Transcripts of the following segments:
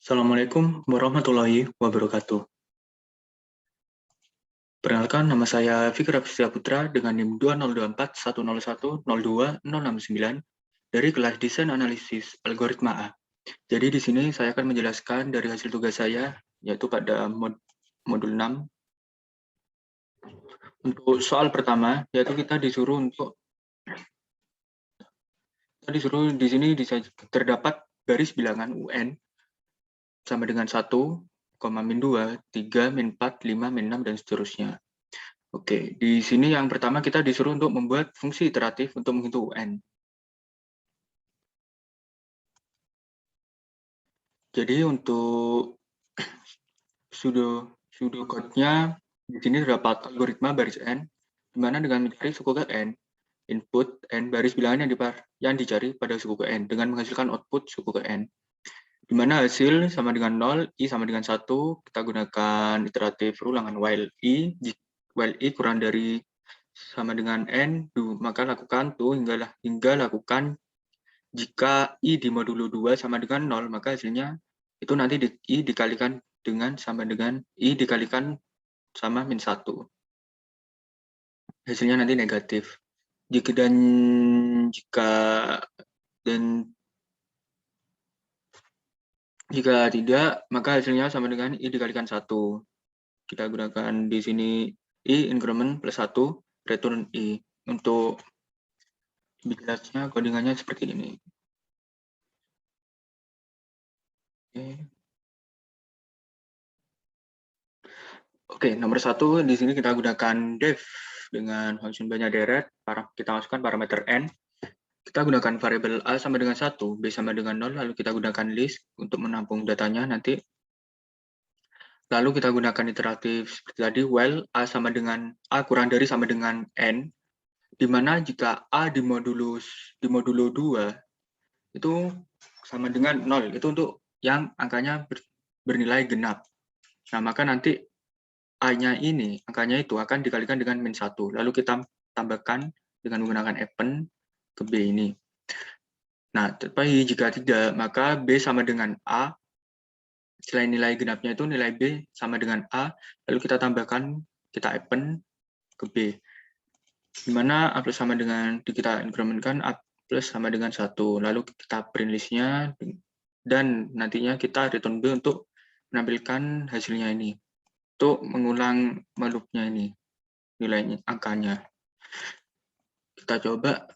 Assalamualaikum warahmatullahi wabarakatuh. Perkenalkan, nama saya Fikri Afisya Putra dengan NIM 202410110269 dari kelas Desain Analisis Algoritma A. Jadi di sini saya akan menjelaskan dari hasil tugas saya, yaitu pada modul 6. Untuk soal pertama, yaitu kita disuruh di sini terdapat garis bilangan UN sama dengan 1, min 2, 3, min 4, 5, min 6, dan seterusnya. Oke, di sini yang pertama kita disuruh untuk membuat fungsi iteratif untuk menghitung UN. Jadi untuk pseudocode-nya di sini terdapat algoritma baris n, di mana dengan mencari suku ke n, input n baris bilangan yang dicari pada suku ke n dengan menghasilkan output suku ke n. Di mana hasil sama dengan 0, i sama dengan 1, kita gunakan iteratif ulangan while i kurang dari sama dengan n, maka lakukan hingga lakukan jika i di modulo 2 sama dengan 0, maka hasilnya itu nanti i dikalikan dengan sama dengan i dikalikan sama min 1. Hasilnya nanti negatif. Jika tidak, maka hasilnya sama dengan i dikalikan 1. Kita gunakan di sini i increment plus 1, return i. Untuk lebih jelasnya, codingannya seperti ini. Oke, nomor 1 di sini kita gunakan def dengan function banyak deret. Kita masukkan parameter n. Kita gunakan variabel a sama dengan 1, b sama dengan 0, lalu kita gunakan list untuk menampung datanya nanti. Lalu kita gunakan iteratif seperti tadi, while a sama dengan a kurang dari sama dengan n, di mana jika a di modulo 2 itu sama dengan 0, itu untuk yang angkanya bernilai genap. Nah, maka nanti a-nya ini, angkanya itu akan dikalikan dengan min 1, lalu kita tambahkan dengan menggunakan append ke b ini. Nah, tetapi jika tidak, maka b sama dengan a, selain nilai genapnya itu nilai b sama dengan a, lalu kita tambahkan, kita append ke b. Di mana a plus sama dengan, kita incrementkan a plus sama dengan 1, lalu kita print list-nya, dan nantinya kita return b untuk menampilkan hasilnya ini. Untuk mengulang loop-nya ini, nilainya, angkanya. Kita coba.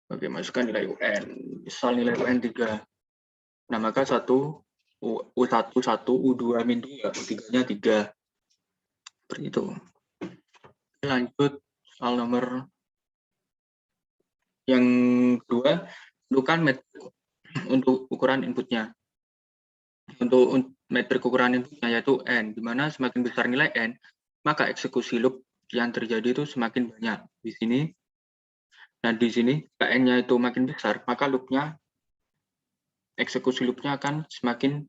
Oke, masukkan nilai UN. Misal nilai UN 3. Nah, maka U1, 1, U2, min 2, U3-nya 3. Seperti itu. Lanjut soal nomor yang kedua, tentukan untuk ukuran inputnya. Untuk metrik ukuran inputnya yaitu N, di mana semakin besar nilai N, maka eksekusi loop yang terjadi itu semakin banyak. Di sini, nah di sini, N-nya itu makin besar, maka eksekusi loop-nya akan semakin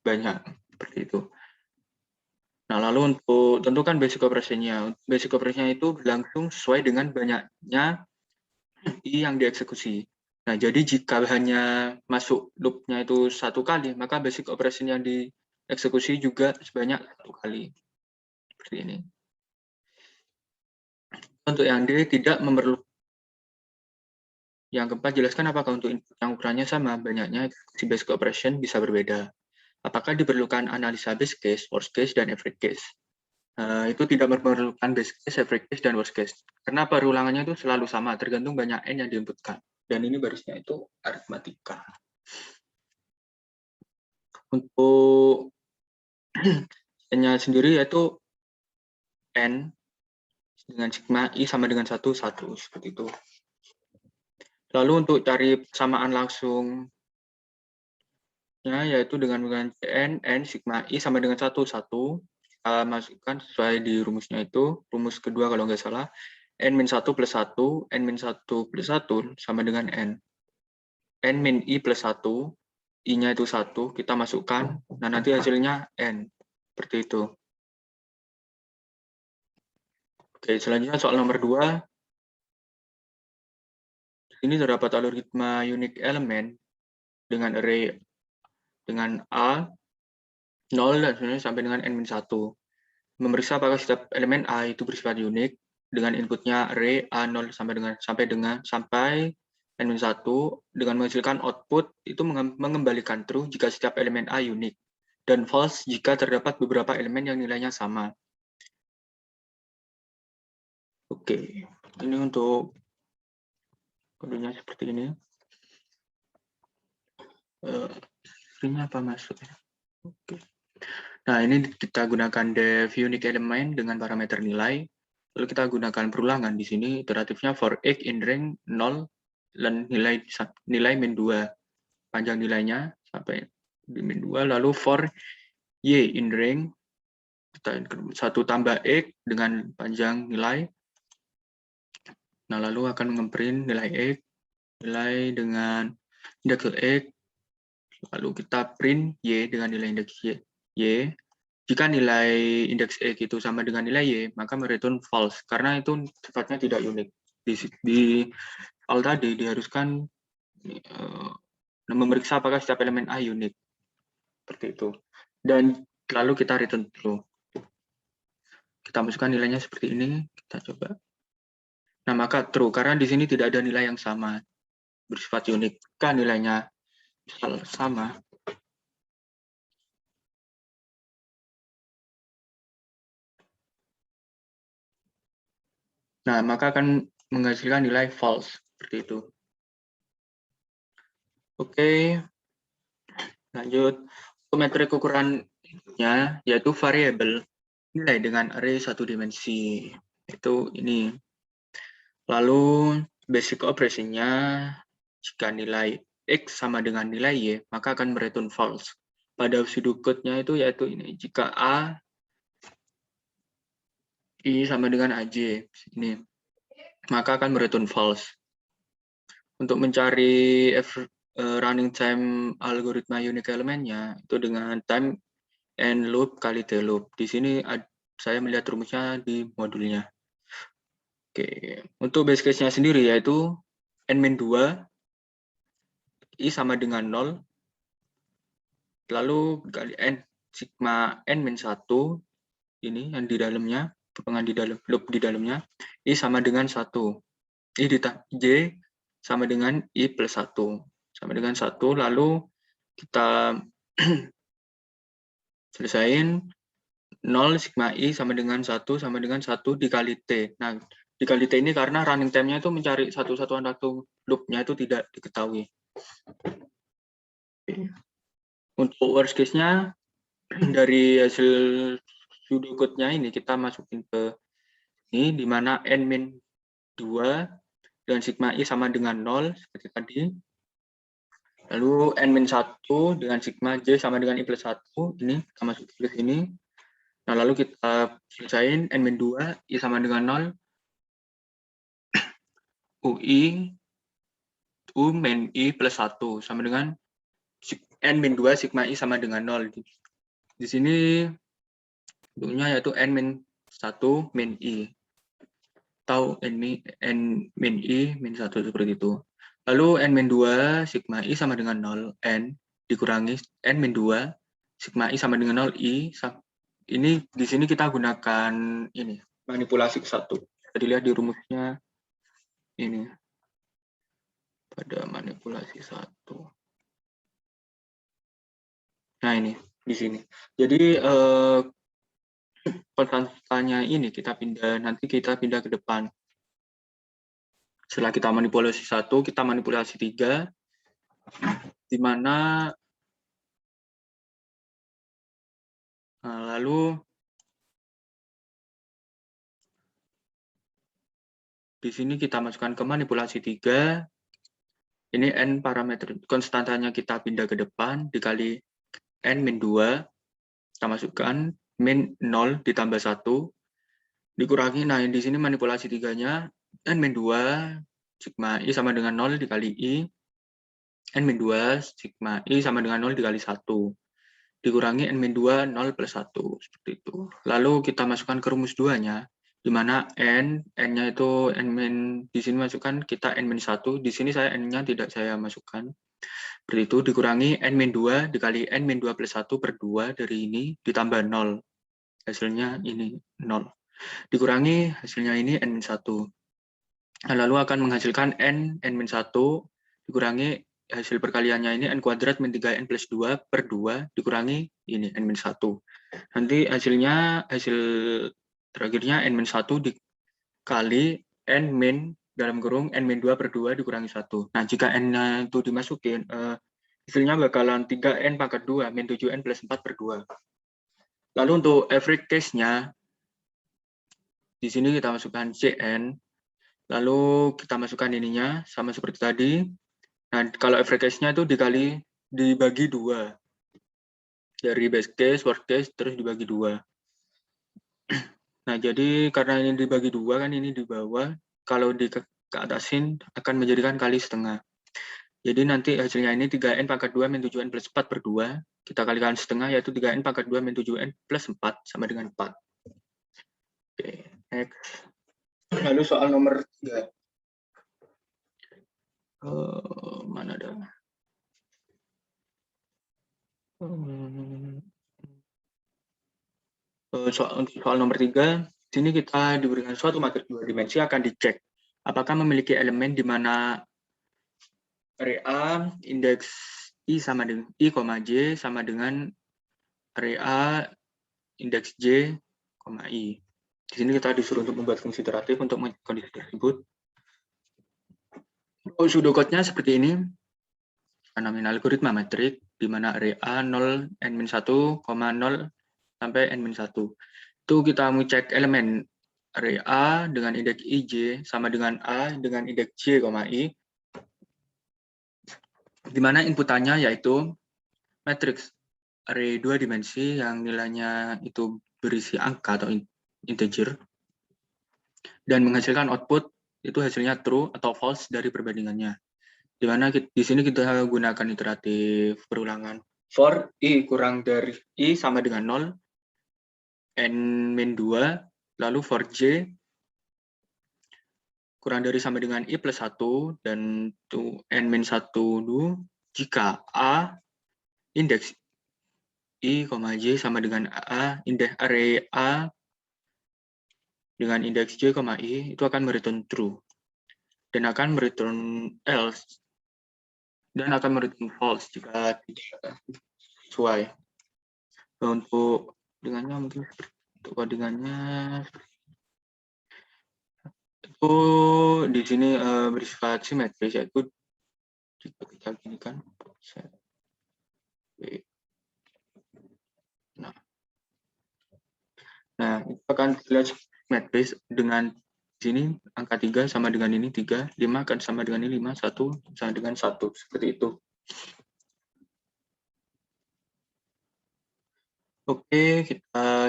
banyak. Seperti itu. Nah, lalu untuk tentukan basic operation-nya. Basic operation-nya itu berlangsung sesuai dengan banyaknya i yang dieksekusi. Nah, jadi jika hanya masuk loop-nya itu 1 kali, maka basic operation yang dieksekusi juga sebanyak 1 kali. Seperti ini. Untuk yang D, tidak memerlukan. Yang keempat, jelaskan apakah untuk input yang ukurannya sama, banyaknya eksekusi basic operation bisa berbeda. Apakah diperlukan analisa base case, worst case, dan average case? Itu tidak memerlukan base case, average case, dan worst case. Karena perulangannya itu selalu sama, tergantung banyak N yang diinputkan. Dan ini barisnya itu aritmatika. Untuk N-nya sendiri yaitu N dengan sigma I sama dengan 1, 1. Seperti itu. Lalu untuk cari persamaan langsung, yaitu dengan N, sigma I sama dengan 1, 1. Kita masukkan sesuai di rumusnya itu, rumus kedua kalau nggak salah, N-1 plus 1, N-1 plus 1 sama dengan N. N min I plus 1, I-nya itu 1, kita masukkan, nah nanti hasilnya N. Seperti itu. Oke, selanjutnya soal nomor 2. Ini terdapat algoritma unique element dengan array dengan A 0 dan seterusnya sampai dengan n-1. Memeriksa apakah setiap elemen A itu bersifat unik dengan inputnya array A0 sampai n-1 dengan menghasilkan output itu mengembalikan true jika setiap elemen A unik dan false jika terdapat beberapa elemen yang nilainya sama. Oke, ini untuk kodenya seperti ini. Ini apa maksudnya? Oke. Nah, ini kita gunakan def unique element dengan parameter nilai. Lalu kita gunakan perulangan di sini iteratifnya for x in range 0 dan nilai min 2. Panjang nilainya sampai di min 2. Lalu for y in range kita 1 tambah x dengan panjang nilai. Nah, lalu akan mengeprint nilai x, nilai dengan indeks x, lalu kita print y dengan nilai indeks y. Jika nilai indeks x itu sama dengan nilai y, maka mereturn false, karena itu sifatnya tidak unik. Di file tadi diharuskan memeriksa apakah setiap elemen A unik. Seperti itu. Dan lalu kita return true. Kita masukkan nilainya seperti ini, kita coba. Nah, maka true, karena di sini tidak ada nilai yang sama, bersifat unik. Kan nilainya sama. Nah, maka akan menghasilkan nilai false, seperti itu. Oke, lanjut. Untuk metrik ukurannya, yaitu variabel nilai dengan array 1 dimensi. Itu ini. Lalu basic operasinya, jika nilai x sama dengan nilai y, maka akan mereturn false. Pada pseudocode-nya itu yaitu ini, jika a i sama dengan aj, ini, maka akan mereturn false. Untuk mencari running time algoritma unique elemennya itu dengan time and loop kali t loop. Di sini saya melihat rumusnya di modulnya. Oke, untuk base case-nya sendiri yaitu n-2 i sama dengan 0, lalu kali n sigma n-1 ini yang di dalamnya, kepengan di dalam loop di dalamnya, i sama dengan 1. I ditambah j sama dengan i plus 1. Sama dengan 1, lalu kita selesain 0 sigma i sama dengan 1 dikali t. Nah, dikali t ini karena running time-nya itu mencari satuan waktu loop-nya itu tidak diketahui. Untuk worst case-nya, dari hasil pseudocode-nya ini kita masukin ke ini, di mana n-2 dan sigma i sama dengan 0, seperti tadi. Lalu n-1 dengan sigma j sama dengan i plus 1, ini kita masukin ke sini. Nah, lalu kita selesain n-2, i sama dengan 0, UI, U min I plus 1, sama dengan n-2 sigma I sama dengan 0. Di sini bentuknya yaitu n-1 min I. Atau n min I min 1 seperti itu. Lalu n-2 sigma I sama dengan 0, n dikurangi n-2 sigma I sama dengan 0, I. Ini di sini kita gunakan ini manipulasi ke 1. Jadi lihat di rumusnya ini. Pada manipulasi 1. Nah, ini di sini. Jadi konstantanya ini nanti kita pindah ke depan. Setelah kita manipulasi 1, kita manipulasi 3, di mana lalu di sini kita masukkan ke manipulasi 3. Ini n parameter konstantanya kita pindah ke depan dikali n-2, kita masukkan min 0 ditambah 1 dikurangi. Nah, di sini manipulasi 3-nya n-2 sigma i sama dengan 0 dikali i, n-2 sigma i sama dengan 0 dikali 1 dikurangi n-2 0 plus 1, seperti itu. Lalu kita masukkan ke rumus 2-nya, di mana n-nya itu n-, di sini masukkan kita n-1, di sini saya n-nya tidak saya masukkan. Seperti itu, dikurangi N-2 dikali N-2 plus 1 per 2 dari ini, ditambah 0. Hasilnya ini 0. Dikurangi hasilnya ini N-1. Lalu akan menghasilkan N-1 dikurangi hasil perkaliannya ini N kuadrat min 3N plus 2 per 2 dikurangi ini N-1. Nanti hasil terakhirnya N-1 dikali N- dalam kurung N-2 per 2 dikurangi 1. Nah, jika N itu dimasukin, hasilnya bakalan 3N pangkat 2 min 7N plus 4 per 2. Lalu untuk average case-nya, di sini kita masukkan Cn, lalu kita masukkan ininya, sama seperti tadi. Nah, kalau average case-nya itu dibagi 2. Dari base case, worst case, terus dibagi 2. Nah, jadi karena ini dibagi 2, kan ini di bawah, kalau keatasin akan menjadikan kali setengah. Jadi nanti hasilnya ini 3N pangkat 2 min 7N plus 4 per 2. Kita kalikan setengah, yaitu 3N pangkat 2 min 7N plus 4 sama dengan 4. Oke, next. Lalu soal nomor 3. Mana ada? Soal nomor 3, sini kita diberikan suatu materi 2 dimensi akan dicek apakah memiliki elemen di mana array A indeks I sama dengan I, J sama dengan array A indeks J, I. Di sini kita disuruh untuk membuat fungsi iteratif untuk kondisi tersebut. Pseudocode-nya seperti ini. Namanya algoritma metrik di mana array A 0 N-1, 0 sampai N-1. Itu kita mengecek elemen array A dengan indeks IJ sama dengan A dengan indeks J, I, di mana inputannya yaitu matriks array 2 dimensi yang nilainya itu berisi angka atau integer, dan menghasilkan output itu hasilnya true atau false dari perbandingannya. Di mana di sini kita gunakan iteratif perulangan. For I kurang dari I sama dengan 0, N-2, lalu for J kurang dari sama dengan I plus 1, dan N-1 dulu jika A indeks I, J sama dengan A, indeks array A dengan indeks J, I, itu akan mereturn true. Dan akan mereturn else. Dan akan mereturn false jika tidak sesuai. Untuk codingannya mungkin untuk codingannya itu di sini bersifat simetris, yaitu jika kita gini kan nah itu akan dilihat simetris dengan sini angka 3 sama dengan ini 3, 5 akan sama dengan ini 5, 1 sama dengan 1, seperti itu. Oke,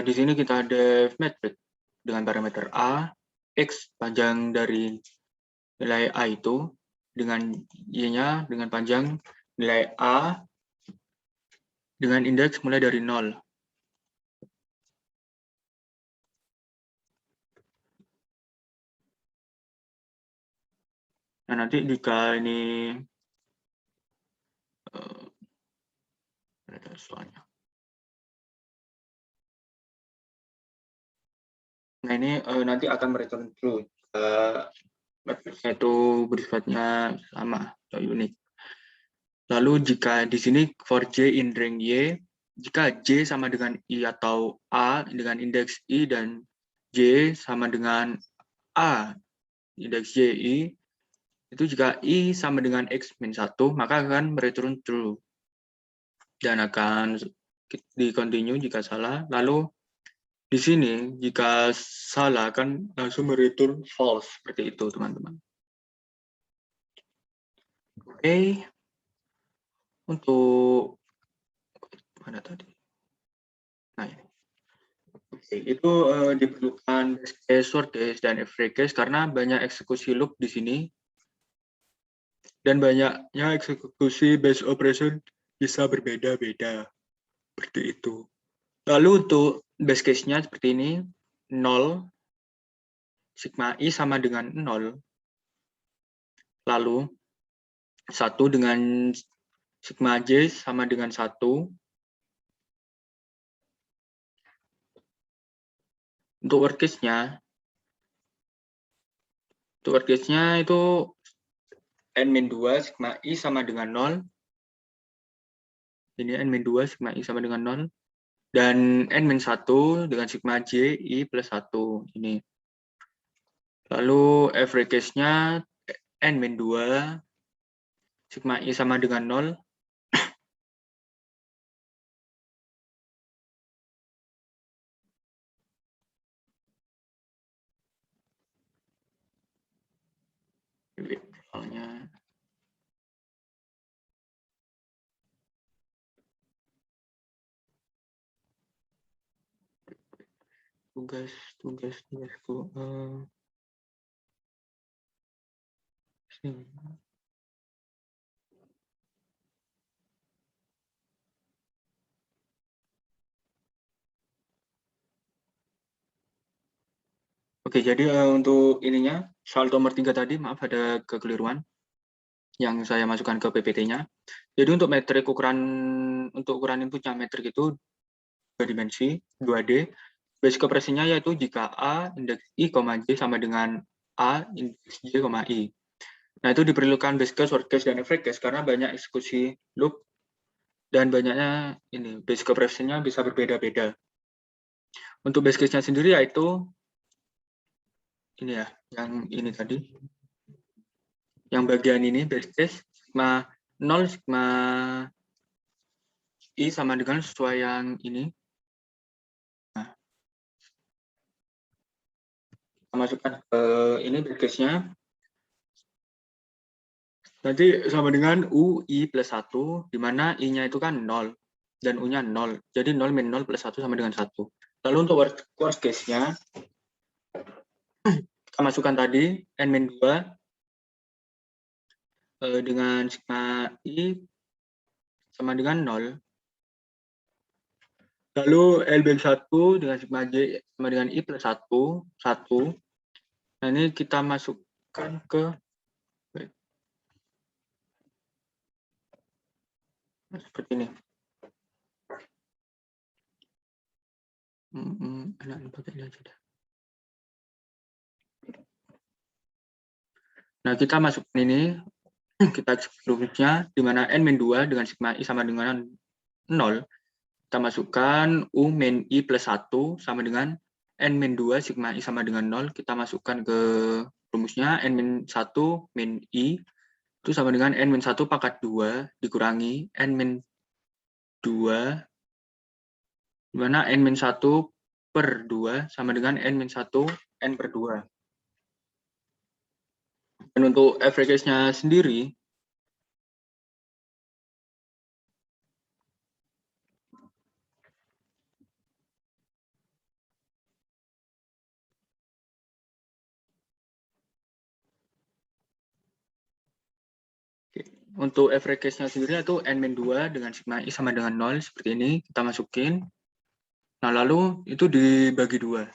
di sini kita ada metrik dengan parameter A, X panjang dari nilai A itu, dengan Y-nya dengan panjang nilai A dengan indeks mulai dari 0. Nah, nanti jika ini soalnya. Nah, ini nanti akan mereturn true. Matriksnya itu bersifatnya sama atau unik. Lalu jika di sini for J in ring Y, jika J sama dengan I atau A dengan indeks I dan J sama dengan A indeks JI, itu jika I sama dengan X min 1, maka akan mereturn true. Dan akan di continue jika salah. Lalu di sini jika salah akan langsung mereturn false, seperti itu teman-teman. Oke. Untuk mana tadi? Nah, ini. Oke, itu diperlukan base case, short case, dan average case karena banyak eksekusi loop di sini dan banyaknya eksekusi base operation bisa berbeda-beda seperti itu. Lalu untuk base case-nya seperti ini, 0 sigma I sama dengan 0. Lalu 1 dengan sigma J sama dengan 1. Untuk worst case-nya itu N-2 sigma I sama dengan 0. Ini N-2 sigma I sama dengan 0. Dan N-1 dengan sigma J I plus 1. Ini. Lalu average case-nya N-2 sigma I sama dengan 0. Soalnya tugasku sini. Oke, jadi untuk ininya soal nomor 3 tadi, maaf ada kekeliruan yang saya masukkan ke PPT-nya. Jadi untuk metrik ukuran inputnya metrik itu 2 dimensi, 2D. Basic operasinya yaitu jika A indeks I, J sama dengan A indeks J, I. Nah, itu diperlukan base case, worst case, dan average case karena banyak eksekusi loop dan banyaknya ini basic operasinya bisa berbeda-beda. Untuk base case-nya sendiri yaitu ini ya, yang ini tadi. Yang bagian ini base case sigma 0 sigma I sama dengan sesuai yang ini. Nah, kita masukkan ke ini base case-nya. Nanti sama dengan UI plus 1, di mana I-nya itu kan 0, dan U-nya 0. Jadi 0 min 0 plus 1 sama dengan 1. Lalu untuk worst case-nya, kita masukkan tadi N-2 dengan sigma I sama dengan 0. Lalu LB1 dengan sigma J sama dengan I plus 1. Nah, ini kita masukkan ke seperti ini. Nah, kita masukkan ini, kita eksekusinya, di mana N-2 dengan sigma I sama dengan 0, kita masukkan U min I plus 1 sama dengan N-2 sigma I sama dengan 0, kita masukkan ke rumusnya N-1 min I, itu sama dengan N-1 pangkat 2 dikurangi N-2, di mana N-1 per 2 sama dengan N-1 N per 2. Dan untuk average-nya sendiri, untuk average case-nya sendiri itu N-2 dengan sigma I sama dengan 0, seperti ini, kita masukin. Nah, lalu itu dibagi 2.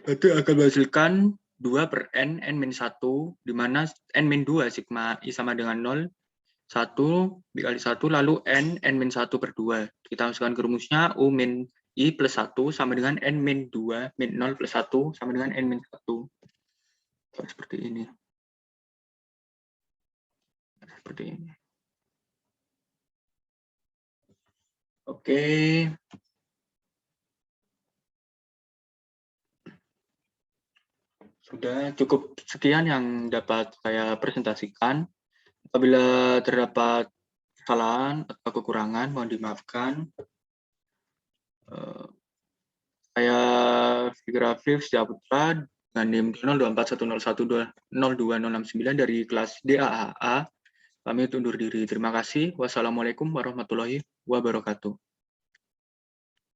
Itu akan menghasilkan 2 per N, N-1, di mana N-2 sigma I sama dengan 0, 1 dikali 1, lalu N, N-1 per 2. Kita masukkan ke rumusnya, U min I plus 1 sama dengan N-2 min 0 plus 1 sama dengan N-1. Seperti ini. Seperti ini. Oke. Sudah cukup sekian yang dapat saya presentasikan. Apabila terdapat kesalahan atau kekurangan, mohon dimaafkan. Saya Fikri Afif Setiaputra dengan NIM 024101202069 dari kelas DAAA. Kami undur diri. Terima kasih. Wassalamualaikum warahmatullahi wabarakatuh.